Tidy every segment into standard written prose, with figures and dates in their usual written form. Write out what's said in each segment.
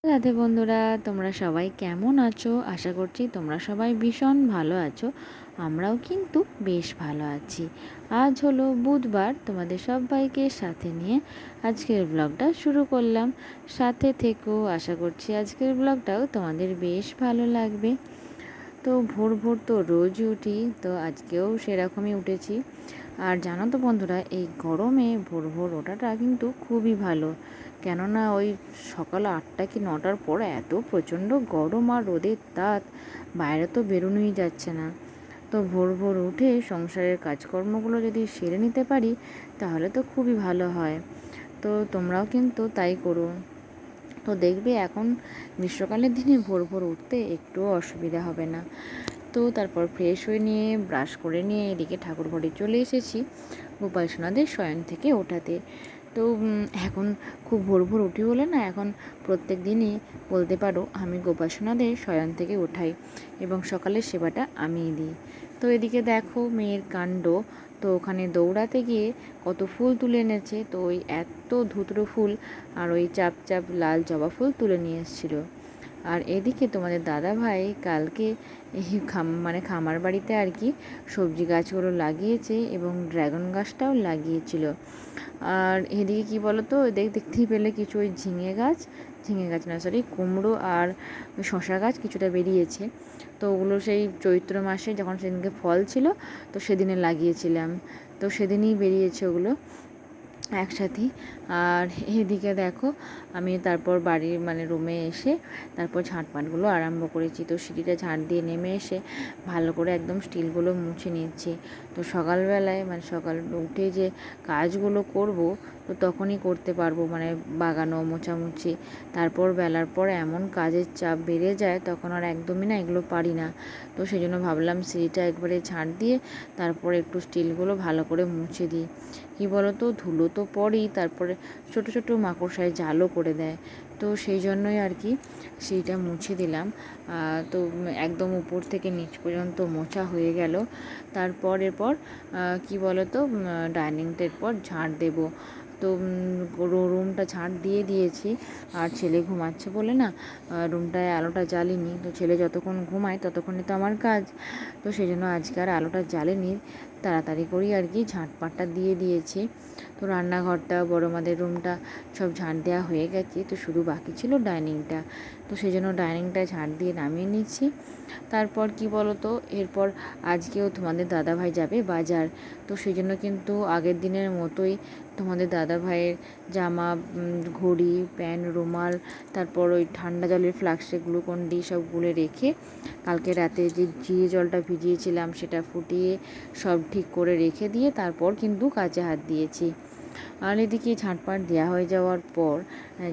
রাধে বন্ধুরা, তোমরা সবাই কেমন আছো? আশা করছি তোমরা সবাই ভীষণ ভালো আছো। আমরাও কিন্তু বেশ ভালো আছি। আজ হলো বুধবার, তোমাদের সবাইকে সাথে নিয়ে আজকের ব্লগটা শুরু করলাম। সাথে থেকো, আশা করছি আজকের ব্লগটাও তোমাদের বেশ ভালো লাগবে। তো ভোর ভোর তো রোজ উঠি, তো আজকেও সেরকমই উঠেছি। আর জানো তো বন্ধুরা, এই গরমে ভোর ভোর ওঠাটা কিন্তু খুবই ভালো। কেননা ওই সকাল 8টা কি 9টার পর এত প্রচণ্ড গরম আর রোদের তাপ, বাইরে তো বেরোনোই যাচ্ছে না। তো ভোর ভোর উঠে সংসারের কাজকর্মগুলো যদি সেরে নিতে পারি তাহলে তো খুবই ভালো হয়। তো তোমরাও কিন্তু তাই করো। তো দেখবে এখন গ্রীষ্মকালের দিনে ভোর ভোর উঠতে একটুও অসুবিধা হবে না। তো তারপর ফ্রেশ হয়ে নিয়ে ব্রাশ করে নিয়ে এদিকে ঠাকুর ঘরে চলে এসেছি গোপাল সোনাদের শয়ন থেকে ওঠাতে। তো এখন খুব ভোর ভোর উঠি বলে না, এখন প্রত্যেক দিনই বলতে পারো আমি গোপাল সোনাদের শয়ন থেকে ওঠাই এবং সকালের সেবাটা আমিই দিই। তো এদিকে দেখো মেয়ের কাণ্ড, তো ওখানে দৌড়াতে গিয়ে কত ফুল তুলে এনেছে, তো ওই এত ধুতরো ফুল আর ওই চাপ চাপ লাল জবা ফুল তুলে নিয়ে এসেছিলো। আর এদিকে তোমাদের দাদা ভাই কালকে এই খামার বাড়িতে আর কি সবজি গাছগুলো লাগিয়েছে এবং ড্রাগন গাছটাও লাগিয়েছিল। আর এদিকে কি বলো তো, দেখতেই পেলে কিছু ওই ঝিঙে গাছ না সরি কুমড়ো আর শশা গাছ কিছুটা বেরিয়েছে। তো ওগুলো সেই চৈত্র মাসে যখন সেদিনকে ফল ছিল তো সেদিনে লাগিয়েছিলাম, তো সেদিনই বেরিয়েছে ওগুলো একসাথেই। আর এদিকে দেখো আমি তারপর বাড়ির রুমে এসে তারপর ঝাঁটপাটগুলো আরম্ভ করেছি। তো সিঁড়িটা ঝাঁট দিয়ে নেমে এসে ভালো করে একদম স্টিলগুলো মুছে নিচ্ছি। তো সকালবেলায় সকাল উঠে যে কাজগুলো করব তো তখনই করতে পারবো, বাগানো মোছামুছি। তারপর বেলার পর এমন কাজের চাপ বেড়ে যায় তখন আর একদমই না এগুলো পারি না। তো সেই জন্য ভাবলাম সিঁড়িটা একবারে ঝাঁট দিয়ে তারপর একটু স্টিলগুলো ভালো করে মুছে দিই। কী বলো তো, ধুলো তো পড়েই, তারপরে ছোট ছোট মাকড়সায় জালও করে দেয়। তো সেই জন্যই আর কি সেইটা মুছে দিলাম। তো একদম উপর থেকে নিচ পর্যন্ত মোছা হয়ে গেল। তারপর এরপর কী বলো তো, ডাইনিংটার পর ঝাঁট দেবো। তো রুমটা ঝাঁট দিয়ে দিয়েছি। আর ছেলে ঘুমাচ্ছে বলে না রুমটায় আলোটা জ্বালিনি। তো ছেলে যতক্ষণ ঘুমায় ততক্ষণই তো আমার কাজ। তো সেই জন্য আজকে আর আলোটা জ্বালিনি, তাড়াতাড়ি করেই আর কি ঝাঁটপাটটা দিয়ে দিয়েছি। তো রান্নাঘরটা বড় মাদের রুমটা সব ঝাঁট দেওয়া হয়ে গেছে, তো শুধু বাকি ছিল ডাইনিংটা। তো সেই জন্য ডাইনিংটা ঝাঁট দিয়ে নামিয়ে নিচ্ছি। তারপর কি বলো তো, এরপর আজকেও তোমাদের দাদাভাই যাবে বাজার। তো সেই জন্য কিন্তু আগের দিনের মতোই তোমাদের দাদাভাইয়ের জামা, ঘড়ি, প্যান্ট, রুমাল, তারপর ওই ঠান্ডা জলের ফ্লাক্সে গ্লুকন-ডি সব গুলে রেখে কালকে রাতে যে জিরে জলটা ভিজিয়েছিলাম সেটা ফুটিয়ে সব ঠিক করে রেখে দিয়ে তারপর কিন্তু কাজে হাত দিয়েছি। আর এদিকে ঝাঁটপাট দেওয়া হয়ে যাওয়ার পর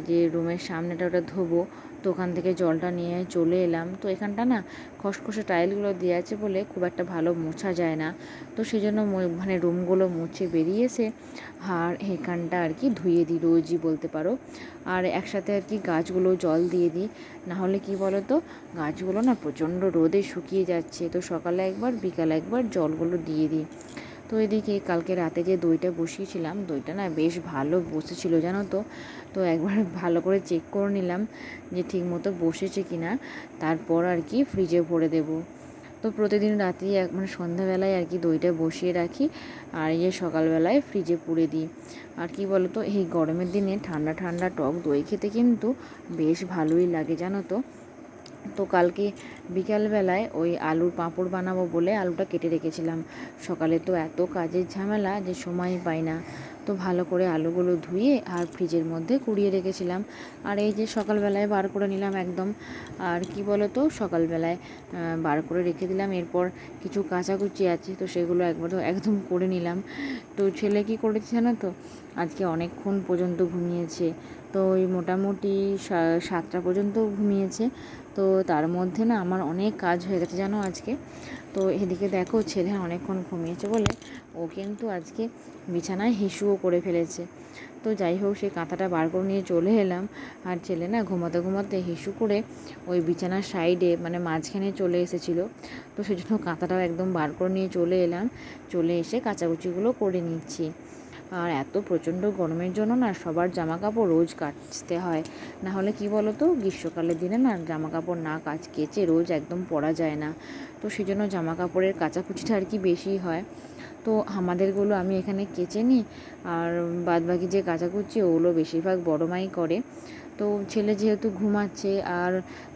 যে রুমের সামনেটা ওটা ধোবো, তো ওখান থেকে জলটা নিয়ে চলে এলাম। তো এখানটা না খসখসে টাইলগুলো দেওয়া আছে বলে খুব একটা ভালো মোছা যায় না। তো সেই জন্য রুমগুলো মুছে বেরিয়ে এসে আর এখানটা আর কি ধুয়ে দিই রোজই বলতে পারো। আর একসাথে আর কি গাছগুলো জল দিয়ে দিই, নাহলে কি বলো তো গাছগুলো না প্রচণ্ড রোদে শুকিয়ে যাচ্ছে। তো সকালে একবার বিকালে একবার জলগুলো দিয়ে দিই। তো এদিকে কালকে রাতে যে দইটা বসিয়েছিলাম, দইটা না বেশ ভালো বসেছিল জানো তো। তো একবার ভালো করে চেক করে নিলাম যে ঠিক মতো বসেছে কি না, তারপর আর কি ফ্রিজে ভরে দেবো। তো প্রতিদিন রাত্রি সন্ধ্যাবেলায় আর কি দইটা বসিয়ে রাখি আর সকালবেলায় ফ্রিজে পুরে দিই। আর কি বলো তো, এই গরমের দিনে ঠান্ডা ঠান্ডা টক দই খেতে কিন্তু বেশ ভালোই লাগে জানো তো। তো কালকে বিকালবেলায় ওই আলুর পাঁপড় বানাবো বলে আলুটা কেটে রেখেছিলাম। সকালে তো এত কাজের ঝামেলা যে সময় পাই না। তো ভালো করে আলুগুলো ধুয়ে আর ফ্রিজের মধ্যে কুড়িয়ে রেখেছিলাম। আর এই যে সকালবেলায় বার করে নিলাম একদম। আর কি বলো তো, সকালবেলায় বার করে রেখে দিলাম। এরপর কিছু কাচাকুচি আছে তো সেগুলো একদম করে নিলাম। তো ছেলে কী করেছে জানো তো, আজকে অনেকক্ষণ পর্যন্ত ঘুমিয়েছে। তো ওই মোটামুটি 7টা পর্যন্ত ঘুমিয়েছে। তো তার মধ্যে না আমার অনেক কাজ হয়ে গেছে জানো আজকে। তো এদিকে দেখো ছেলে অনেকক্ষণ ঘুমিয়েছে বলে ও কিন্তু আজকে বিছানায় হিসুও করে ফেলেছে। তো যাই হোক, সেই কাঁথাটা বার করে নিয়ে চলে এলাম। আর ছেলে না ঘুমাতে ঘুমাতে হিসু করে ওই বিছানার সাইডে মাঝখানে চলে এসেছিলো। তো সেই জন্য কাঁথাটাও একদম বার করে নিয়ে চলে এলাম। চলে এসে কাচাকুচিগুলো করে নিচ্ছি। আর এত প্রচণ্ড গরমের জন্য না সবার জামা কাপড় রোজ কাচতে হয়, না হলে কি বলো তো গ্রীষ্মকালের দিনে না জামা কাপড় না কেচে রোজ একদম পরা যায় না। তো সেই জন্য জামা কাপড়ের কাচাকুচিটা আর কি বেশি হয়। তো আমাদেরগুলো আমি এখানে কেচে নিই, আর বাদবাকি যে কাচাকুচি ওগুলো বেশিরভাগ বড় মাই করে। তো ছেলে যেহেতু ঘুমাচ্ছে আর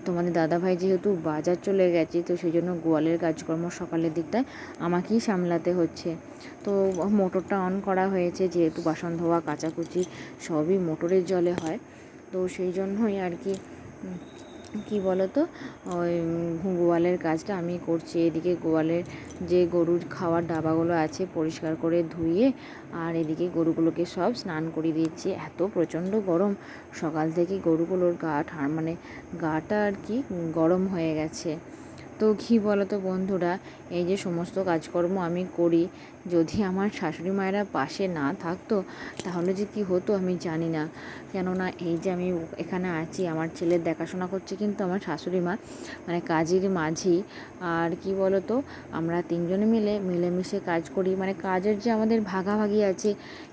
তোমাদের দাদাভাই যেহেতু বাজার চলে গেছে, তো সেই জন্য গোয়ালের কাজকর্ম সকালের দিকটায় আমাকেই সামলাতে হচ্ছে। তো মোটরটা অন করা হয়েছে, যেহেতু বাসন ধোয়া কাচাকুচি সবই মোটরের জলে হয়, তো সেই জন্যই আর কি কী বলো তো ওই গোয়ালের কাজটা আমি করছি। এদিকে গোয়ালের যে গরুর খাওয়ার ডাবাগুলো আছে পরিষ্কার করে ধুয়ে, আর এদিকে গরুগুলোকে সব স্নান করিয়ে দিচ্ছি। এত প্রচণ্ড গরম, সকাল থেকে গরুগুলোর মানে গাটা আর কি গরম হয়ে গেছে। তো কী বলো তো বন্ধুরা, এই যে সমস্ত কাজকর্ম আমি করি, যদি আমার শাশুড়ি মায়েরা পাশে না থাকতো তাহলে যে কী হতো আমি জানি না। কেননা এই যে আমি এখানে আছি, আমার ছেলের দেখাশোনা করছে কিন্তু আমার শাশুড়ি মা, মানে কাজের মাঝি। আর কি বলো তো, আমরা তিনজনে মিলেমিশে কাজ করি, মানে কাজের যে আমাদের ভাগাভাগি আছে,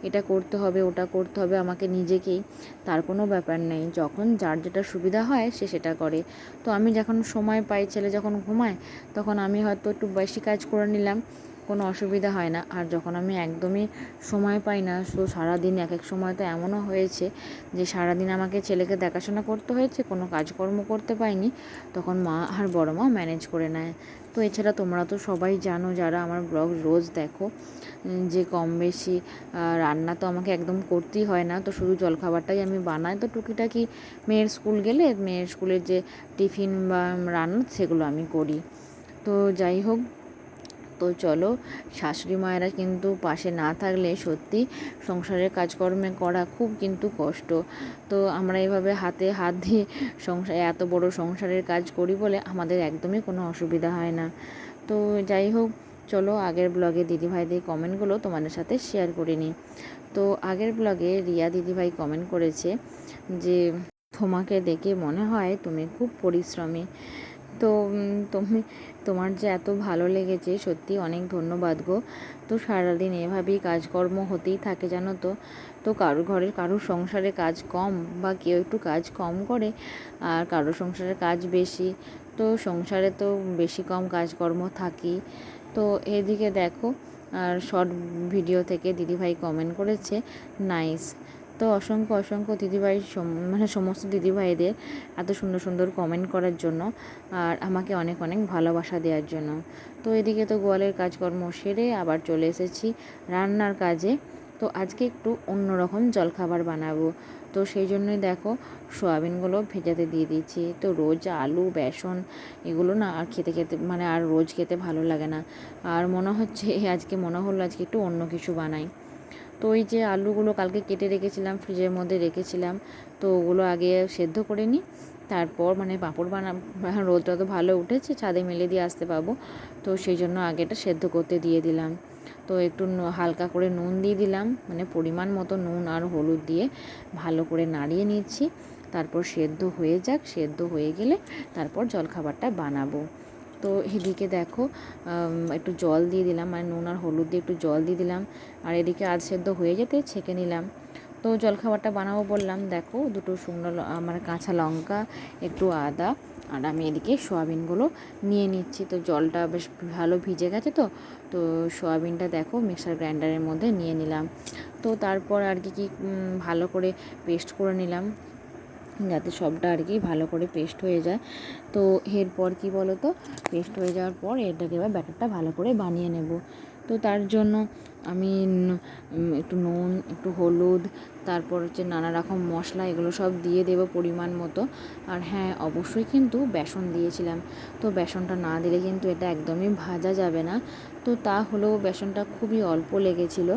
এটা করতে হবে ওটা করতে হবে আমাকে নিজেকেই, তার কোনো ব্যাপার নেই। যখন যার যেটা সুবিধা হয় সে সেটা করে। তো আমি যখন সময় পাই, ছেলে যখন ঘুমায় তখন আমি হয়তো একটু বেশি কাজ করে নিলাম, কোনো অসুবিধা হয় না। আর যখন আমি একদমই সময় পাই না, তো সারাদিন এক এক সময় তো এমনও হয়েছে যে সারাদিন আমাকে ছেলেকে দেখাশোনা করতে হয়েছে, কোনো কাজকর্ম করতে পাইনি, তখন মা আর বড় মা ম্যানেজ করে নেয়। তো এছাড়া তোমরা তো সবাই জানো যারা আমার ব্লগ রোজ দেখো, যে কম বেশি রান্না তো আমাকে একদম করতেই হয় না, তো শুধু জলখাবারটাই আমি বানাই। তো টুকিটাকি মেয়ের স্কুল গেলে মেয়ের স্কুলের যে টিফিন বা রান্না সেগুলো আমি করি। তো যাই হোক, তো চলো, শাশুড়ি মায়েরা কিন্তু পাশে না থাকলে সত্যি সংসারের কাজকর্মে করা খুব কিন্তু কষ্ট। তো আমরা এভাবে হাতে হাত দিয়ে এত বড় সংসারের কাজ করি বলে আমাদের একদমই কোনো অসুবিধা হয় না। তো যাই হোক, চলো আগের ব্লগে দিদিভাইদের কমেন্টগুলো তোমাদের সাথে শেয়ার করে নিই। তো আগের ব্লগে রিয়া দিদিভাই কমেন্ট করেছে যে তোমাকে দেখে মনে হয় তুমি খুব পরিশ্রমী। তো তোমার যে এত ভালো লেগেছে, সত্যি অনেক ধন্যবাদ গো। তো সারাদিন এভাবেই কাজকর্ম হতেই থাকে জানো তো। তো কারোর সংসারে কাজ কম, বা কেউ একটু কাজ কম করে, আর কারোর সংসারে কাজ বেশি। তো সংসারে তো বেশি কম কাজকর্ম থাকি। তো এদিকে দেখো, আর শর্ট ভিডিও থেকে দিদিভাই কমেন্ট করেছে নাইস। তো অসংখ্য অসংখ্য দিদিভাই, মানে সমস্ত দিদিভাইদের এত সুন্দর সুন্দর কমেন্ট করার জন্য, আর আমাকে অনেক অনেক ভালোবাসা দেওয়ার জন্য। তো এদিকে তো গোয়ালের কাজকর্ম সেরে আবার চলে এসেছি রান্নার কাজে। তো আজকে একটু অন্যরকম জলখাবার বানাবো, তো সেই জন্যই দেখো সোয়াবিনগুলো ভেজাতে দিয়ে দিচ্ছি। তো রোজ আলু বেসন এগুলো না আর খেতে খেতে মানে আর রোজ খেতে ভালো লাগে না, আর মনে হচ্ছে আজকে মনে হলো আজকে একটু অন্য কিছু বানাই। তো ওই যে আলুগুলো কালকে কেটে রেখেছিলাম, ফ্রিজের মধ্যে রেখেছিলাম, তো ওগুলো আগে সেদ্ধ করে নিই, তারপর মানে পাঁপড় রোদটা তো ভালো উঠেছে, ছাদে মেলে দিয়ে আসতে পাবো, তো সেই জন্য আগেটা সেদ্ধ করতে দিয়ে দিলাম। তো একটু হালকা করে নুন দিয়ে দিলাম, মানে পরিমাণ মতো নুন আর হলুদ দিয়ে ভালো করে নাড়িয়ে নিচ্ছি। তারপর সেদ্ধ হয়ে যাক, সেদ্ধ হয়ে গেলে তারপর জলখাবারটা বানাবো। তো এদিকে দেখো একটু জল দিয়ে দিলাম, মানে নুন আর হলুদ দিয়ে একটু জল দিয়ে দিলাম, আর এদিকে আধ সেদ্ধ হয়ে যেতে ছেঁকে নিলাম। তো জলখাবারটা বানাবো বললাম, দেখো দুটো শুকনো মানে কাঁচা লঙ্কা, একটু আদা, আর আমি এদিকে সোয়াবিনগুলো নিয়ে নিচ্ছি। তো জলটা বেশ ভালো ভিজে গেছে, তো তো সোয়াবিনটা দেখো মিক্সার গ্রাইন্ডারের মধ্যে নিয়ে নিলাম। তো তারপর আর কি ভালো করে পেস্ট করে নিলাম, যাতে সবটা আর কি ভালো করে পেস্ট হয়ে যায়। তো এরপর কি বলো তো, পেস্ট হয়ে যাওয়ার পর এটাকে এবার ব্যাটারটা ভালো করে বানিয়ে নেব। তো তার জন্য আমি একটু নুন, একটু হলুদ, তারপর হচ্ছে নানা রকম মশলা এগুলো সব দিয়ে দেবো পরিমাণ মতো। আর হ্যাঁ, অবশ্যই কিন্তু বেসন দিয়েছিলাম, তো বেসনটা না দিলে কিন্তু এটা একদমই ভাজা যাবে না। তো তা হলেও বেসনটা খুবই অল্প লেগেছিলো।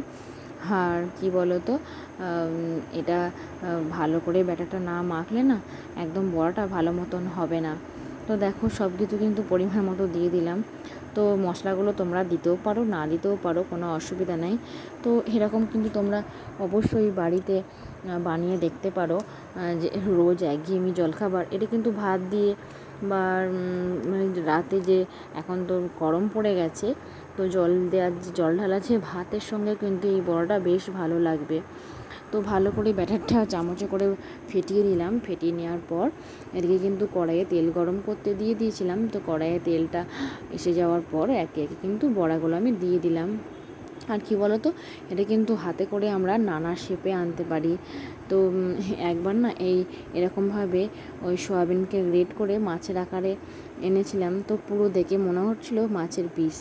আর কি বলো তো, এটা ভালো করে ব্যাটারটা না মাখলে না একদম বড়াটা ভালো মতন হবে না। তো দেখো সব কিছু কিন্তু পরিমাণ মতো দিয়ে দিলাম। তো মশলাগুলো তোমরা দিতেও পারো, না দিতেও পারো, কোনো অসুবিধা নেই। তো এরকম কিন্তু তোমরা অবশ্যই বাড়িতে বানিয়ে দেখতে পারো। যে রোজ একঘেয়েমি জলখাবার, এটা কিন্তু ভাত দিয়ে বা মানে রাতে যে এখন তো গরম পড়ে গেছে, তো জল ঢালা যে ভাতের সঙ্গে কিন্তু এই বড়াটা বেশ ভালো লাগবে। তো ভালো করে ব্যাটারটা চামচে করে ফেটিয়ে নিলাম। ফেটিয়ে নেওয়ার পর এদিকে কিন্তু কড়াইয়ে তেল গরম করতে দিয়ে দিয়েছিলাম। তো কড়াইয়ে তেলটা এসে যাওয়ার পর একে একে কিন্তু বড়াগুলো আমি দিয়ে দিলাম। আর কি বলো তো, এটা কিন্তু হাতে করে আমরা নানা শেপে আনতে পারি। তো একবার না এরকমভাবে ওই সয়াবিনকে গ্রেট করে মাছের আকারে এনেছিলাম। তো পুরো দেখে মনে হচ্ছিল মাছের পিস।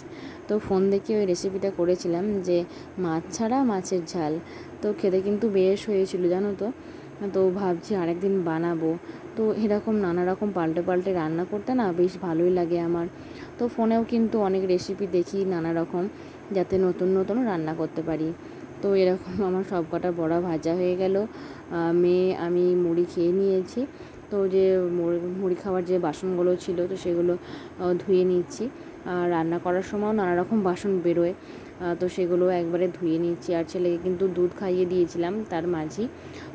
তো ফোন দেখে ওই রেসিপিটা করেছিলাম যে মাছ ছাড়া মাছের ঝাল। তো খেতে কিন্তু বেশ হয়েছিল জানো তো। তো ভাবছি আরেকদিন বানাবো। তো এরকম নানা রকম পাল্টে পাল্টে রান্না করতে না বেশ ভালোই লাগে আমার। তো ফোনেও কিন্তু অনেক রেসিপি দেখি নানা রকম, যাতে নতুন নতুন রান্না করতে পারি। তো এরকম আমার সব কটা বড়া ভাজা হয়ে গেল। মেয়ে আমি মুড়ি খেয়ে নিয়েছি। তো যে মুড়ি খাওয়ার যে বাসনগুলো ছিল তো সেগুলো ধুয়ে নিচ্ছি। রান্না করার সময়ও নানা রকম বাসন বেরোয়, তো সেগুলো একবারে ধুয়ে নিচ্ছি। আর ছেলেকে কিন্তু দুধ খাইয়ে দিয়েছিলাম তার মাঝি,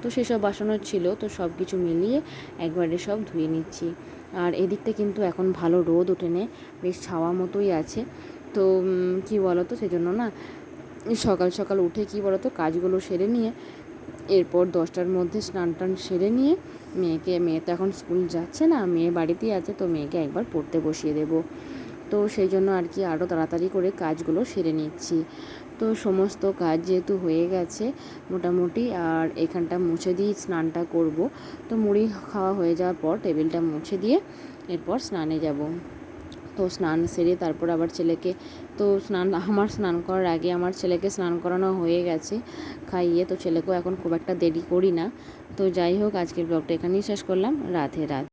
তো সেসব বাসনও ছিল। তো সব কিছু মিলিয়ে একবারে সব ধুয়ে নিচ্ছি। আর এদিকটা কিন্তু এখন ভালো রোদ ওঠেনে, বেশ ছাওয়া মতোই আছে। তো কি বলো তো, সেজন্য না সকাল সকাল উঠে কি বলো তো কাজগুলো সেরে নিয়ে এরপর 10টার মধ্যে স্নান টান সেরে নিয়ে মেয়ে তো এখন স্কুল যাচ্ছে না, মেয়ে বাড়িতেই আছে। তো মেয়েকে একবার পড়তে বসিয়ে দেবো। তো সেই জন্য আর কি আরও তাড়াতাড়ি করে কাজগুলো সেরে নিচ্ছি। তো সমস্ত কাজ যেহেতু হয়ে গেছে মোটামুটি, আর এখানটা মুছে দিয়ে স্নানটা করব। তো মুড়ি খাওয়া হয়ে যাওয়ার পর টেবিলটা মুছে দিয়ে এরপর স্নানে যাব। তো স্নান সেরে তারপর আবার ছেলেকে আমার স্নান করার আগে আমার ছেলেকে স্নান করানো হয়ে গেছে খাইয়ে। তো ছেলেকেও এখন খুব একটা দেরি করি না। তো যাই হোক, আজকের ব্লগটা এখানেই শেষ করলাম। রাধে রাধে।